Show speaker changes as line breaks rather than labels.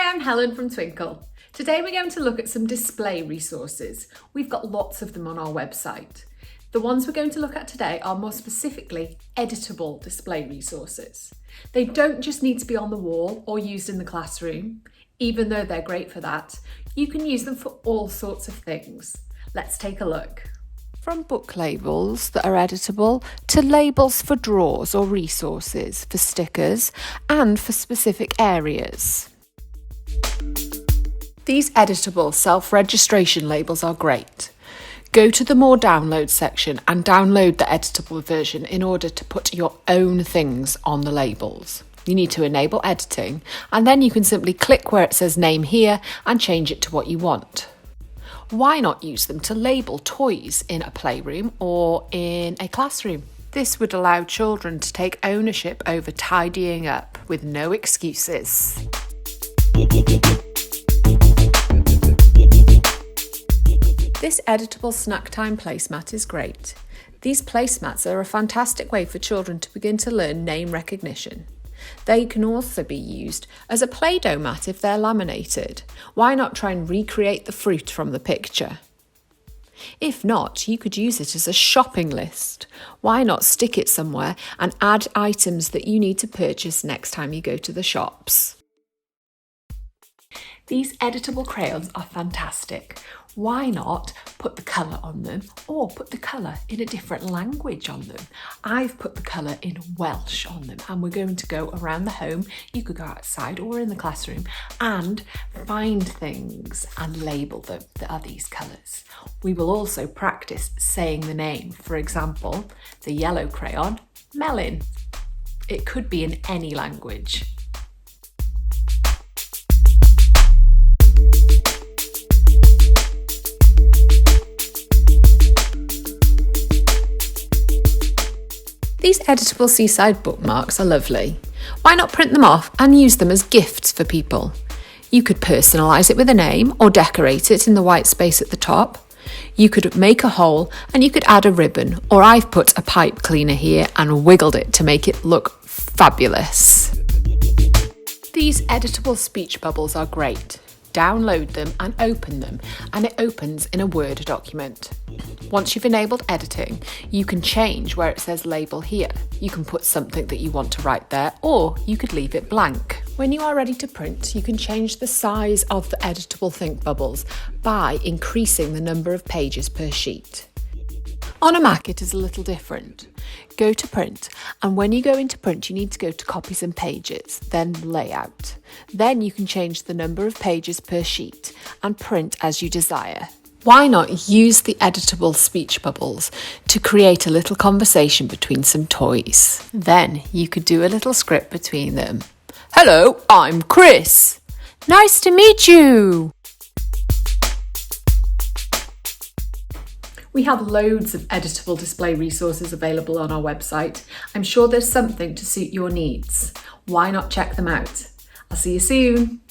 Hi, I'm Helen from Twinkle. Today we're going to look at some display resources. We've got lots of them on our website. The ones we're going to look at today are more specifically editable display resources. They don't just need to be on the wall or used in the classroom, even though they're great for that. You can use them for all sorts of things. Let's take a look.
From book labels that are editable to labels for drawers or resources, for stickers and for specific areas. These editable self-registration labels are great. Go to the More Downloads section and download the editable version in order to put your own things on the labels. You need to enable editing and then you can simply click where it says name here and change it to what you want. Why not use them to label toys in a playroom or in a classroom? This would allow children to take ownership over tidying up with no excuses. This editable snack time placemat is great. These placemats are a fantastic way for children to begin to learn name recognition. They can also be used as a Play-Doh mat if they're laminated. Why not try and recreate the fruit from the picture? If not, you could use it as a shopping list. Why not stick it somewhere and add items that you need to purchase next time you go to the shops?
These editable crayons are fantastic. Why not put the colour on them or put the colour in a different language on them? I've put the colour in Welsh on them and we're going to go around the home. You could go outside or in the classroom and find things and label them that are these colours. We will also practice saying the name. For example, the yellow crayon, melon. It could be in any language.
These editable seaside bookmarks are lovely. Why not print them off and use them as gifts for people? You could personalise it with a name or decorate it in the white space at the top. You could make a hole and you could add a ribbon, or I've put a pipe cleaner here and wiggled it to make it look fabulous. These editable speech bubbles are great. Download them and open them, and it opens in a Word document. Once you've enabled editing, you can change where it says label here. You can put something that you want to write there, or you could leave it blank. When you are ready to print, you can change the size of the editable think bubbles by increasing the number of pages per sheet. On a Mac, it is a little different. Go to print, and when you go into print, you need to go to copies and pages, then layout. Then you can change the number of pages per sheet and print as you desire. Why not use the editable speech bubbles to create a little conversation between some toys? Then you could do a little script between them. Hello, I'm Chris. Nice to meet you.
We have loads of editable display resources available on our website. I'm sure there's something to suit your needs. Why not check them out? I'll see you soon.